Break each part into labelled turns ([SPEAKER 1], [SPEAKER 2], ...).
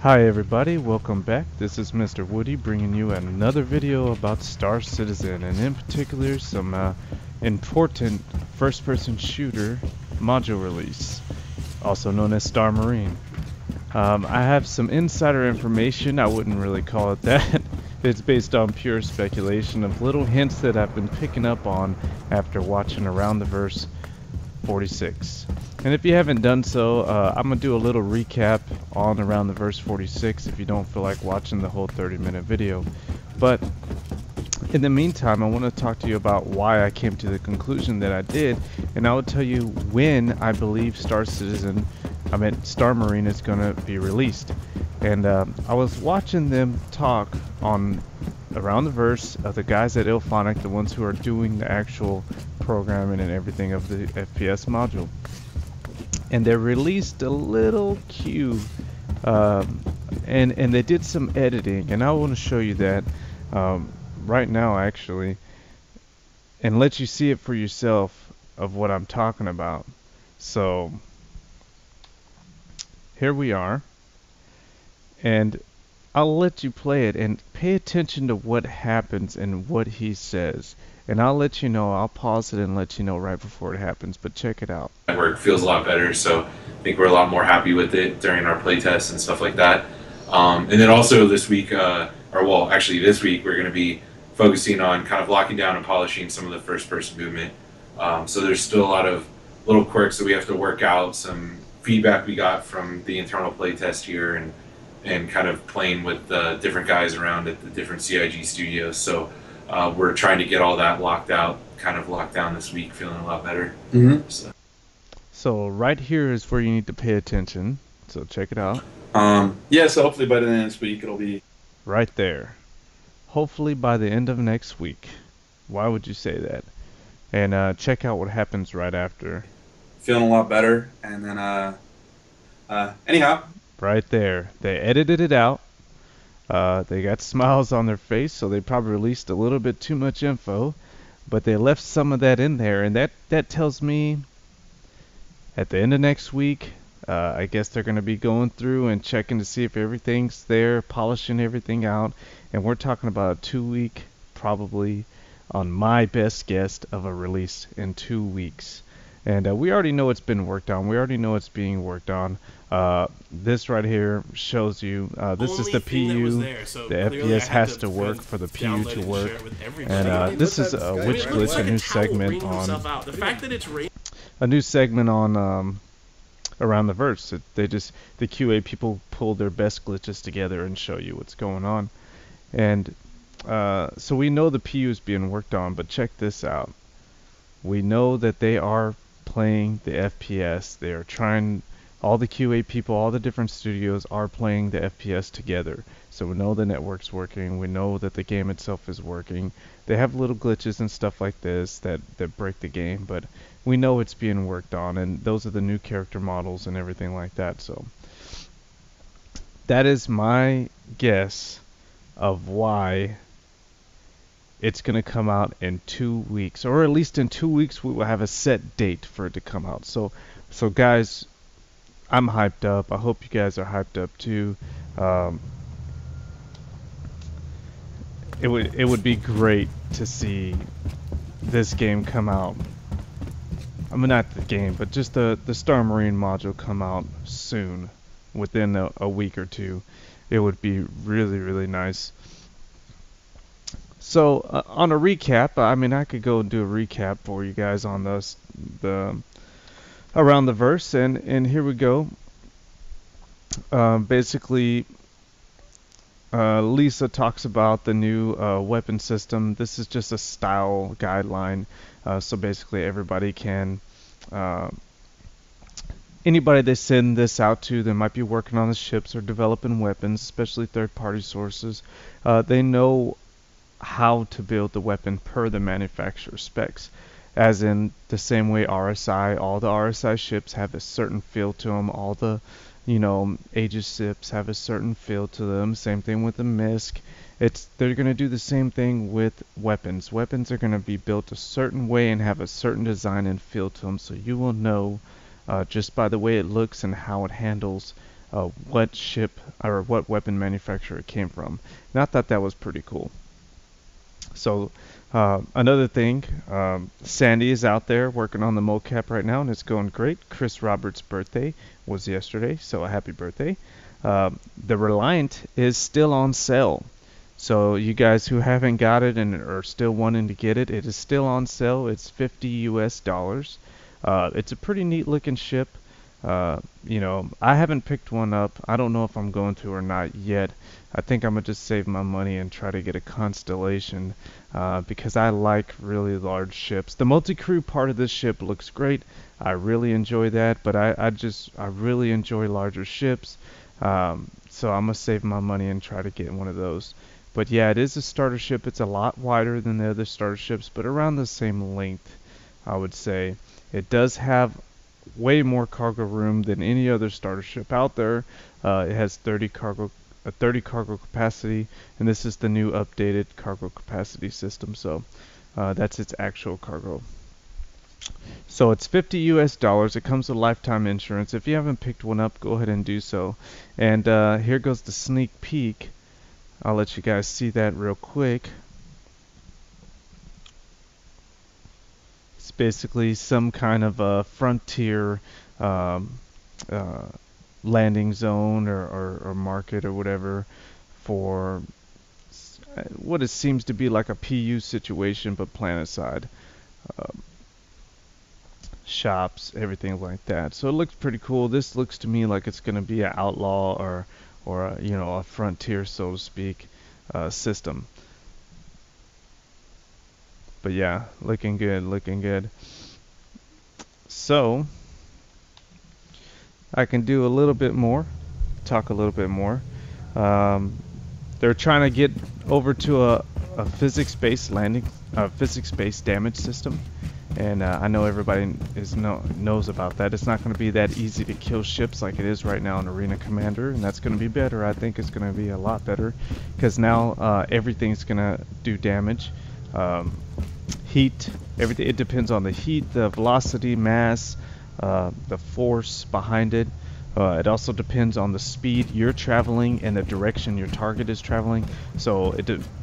[SPEAKER 1] Hi everybody, welcome back. This is Mr. Woody bringing you another video about Star Citizen, and in particular some important first-person shooter module release, also known as Star Marine. I have some insider information. I wouldn't really call it that. It's based on pure speculation of little hints that I've been picking up on after watching Around the Verse 46. And if you haven't done so, I'm going to do a little recap on Around the Verse 46 if you don't feel like watching the whole 30-minute video. But in the meantime, I want to talk to you about why I came to the conclusion that I did, and I will tell you when I believe Star Marine is going to be released. And I was watching them talk on Around the Verse, the guys at Ilphonic, the ones who are doing the actual programming and everything of the FPS module. And they released a little cue, and they did some editing, and I want to show you that right now actually, and let you see it for yourself of what I'm talking about. So here we are, and I'll let you play it and pay attention to what happens and what he says. And I'll let you know, I'll pause it and let you know right before it happens, but check it out.
[SPEAKER 2] Network feels a lot better, so I think we're a lot more happy with it during our playtests and stuff like that. And then also this week, this week, we're going to be focusing on kind of locking down and polishing some of the first-person movement. So there's still a lot of little quirks that we have to work out, some feedback we got from the internal playtest here, and kind of playing with the different guys around at the different CIG studios. So we're trying to get all that locked down this week, feeling a lot better.
[SPEAKER 1] So right here is where you need to pay attention. So check it out.
[SPEAKER 3] Yeah, so hopefully by the end of this week it'll be
[SPEAKER 1] right there. Hopefully by the end of next week. Why would you say that? And check out what happens right after.
[SPEAKER 3] Feeling a lot better, and then anyhow.
[SPEAKER 1] Right there. They edited it out. They got smiles on their face, so they probably released a little bit too much info, but they left some of that in there, and that tells me at the end of next week, I guess they're going to be going through and checking to see if everything's there, polishing everything out, and we're talking about a 2-week, probably on my best guess, of a release in 2 weeks. And we already know it's been worked on. We already know it's being worked on. This right here shows you, this is the PU. The FPS has to work for the PU to work. And this is a witch glitch, a new segment on Around the Verse. The QA people pull their best glitches together and show you what's going on. And so we know the PU is being worked on, but check this out. We know that they are playing the FPS. They are trying, all the QA people, all the different studios are playing the FPS together. So we know the network's working. We know that the game itself is working. They have little glitches and stuff like this that break the game, but we know it's being worked on, and those are the new character models and everything like that. So that is my guess of why it's going to come out in 2 weeks, or at least in 2 weeks we will have a set date for it to come out. So guys, I'm hyped up. I hope you guys are hyped up too. It would be great to see this game come out. I mean, not the game, but just the Star Marine module come out soon, within a week or two. It would be really, really nice. So on a recap, I mean, I could go and do a recap for you guys on the Around the Verse, and here we go. Basically, Lisa talks about the new weapon system. This is just a style guideline, so basically everybody can, anybody they send this out to, they might be working on the ships or developing weapons, especially third-party sources. They know how to build the weapon per the manufacturer specs, as in the same way RSI, all the RSI ships have a certain feel to them, all the Aegis ships have a certain feel to them, same thing with the MISC. They're going to do the same thing with weapons. Weapons are going to be built a certain way and have a certain design and feel to them, so you will know just by the way it looks and how it handles what ship or what weapon manufacturer it came from. And I thought that was pretty cool. So another thing, Sandy is out there working on the mocap right now, and it's going great. Chris Roberts' birthday was yesterday, so a happy birthday. The Reliant is still on sale. So you guys who haven't got it and are still wanting to get it, it is still on sale. It's $50 US. It's a pretty neat looking ship. You know, I haven't picked one up. I don't know if I'm going to or not yet. I think I'm gonna just save my money and try to get a Constellation because I like really large ships. The multi-crew part of this ship looks great. I really enjoy that, but I really enjoy larger ships. So I'm gonna save my money and try to get one of those. But yeah, it is a starter ship. It's a lot wider than the other starter ships, but around the same length, I would say. It does have way more cargo room than any other starter ship out there. It has 30 cargo capacity, and this is the new updated cargo capacity system. So that's its actual cargo. So it's $50 US. It comes with lifetime insurance. If you haven't picked one up, go ahead and do so. And here goes the sneak peek. I'll let you guys see that real quick. It's basically some kind of a frontier landing zone or market or whatever for what it seems to be like a PU situation, but planet side. Shops, everything like that. So it looks pretty cool. This looks to me like it's going to be an outlaw or a, you know, a frontier, so to speak, system. But yeah, looking good, looking good. So I can do a little bit more, talk a little bit more. They're trying to get over to a physics-based landing, physics-based damage system. And I know everybody knows about that. It's not going to be that easy to kill ships like it is right now in Arena Commander, and that's going to be better. I think it's going to be a lot better because now everything's going to do damage. Heat, everything. It depends on the heat, the velocity, mass, the force behind it. It also depends on the speed you're traveling and the direction your target is traveling. So,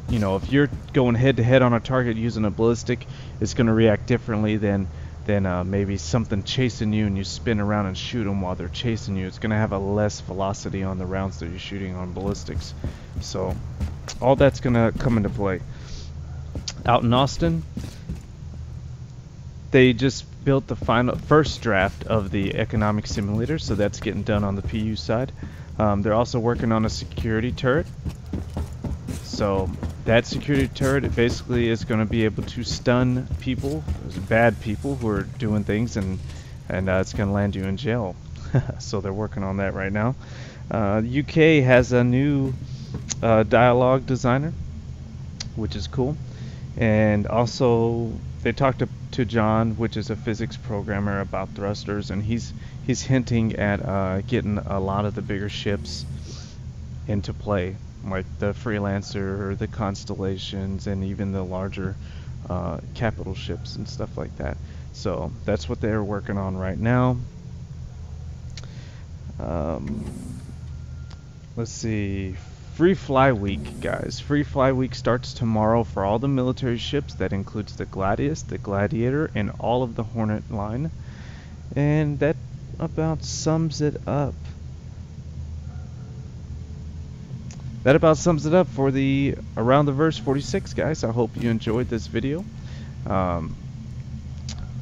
[SPEAKER 1] you know, if you're going head-to-head on a target using a ballistic, it's going to react differently than maybe something chasing you and you spin around and shoot them while they're chasing you. It's going to have a less velocity on the rounds that you're shooting on ballistics. So, all that's going to come into play. Out in Austin, they just built the first draft of the economic simulator, so that's getting done on the PU side. They're also working on a security turret. So that security turret basically is going to be able to stun people, bad people who are doing things, and it's going to land you in jail. So they're working on that right now. UK has a new dialogue designer, which is cool. And also they talked to John, which is a physics programmer, about thrusters, and he's hinting at getting a lot of the bigger ships into play, like the Freelancer, the Constellations, and even the larger capital ships and stuff like that. So that's what they're working on right now. Let's see. Free Fly Week, guys. Free Fly Week starts tomorrow for all the military ships. That includes the Gladius, the Gladiator, and all of the Hornet line. And that about sums it up. That about sums it up for the Around the Verse 46, guys. I hope you enjoyed this video.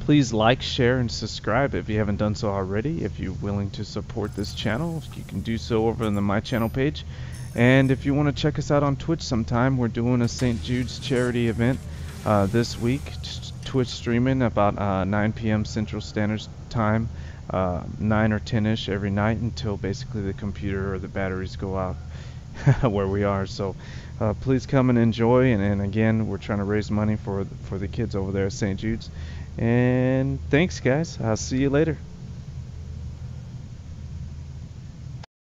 [SPEAKER 1] Please like, share, and subscribe if you haven't done so already. If you're willing to support this channel, you can do so over on the My Channel page. And if you want to check us out on Twitch sometime, we're doing a St. Jude's charity event this week. Twitch streaming about 9 p.m. Central Standard Time, 9 or 10-ish every night until basically the computer or the batteries go out where we are. So please come and enjoy. And again, we're trying to raise money for the kids over there at St. Jude's. And thanks, guys. I'll see you later.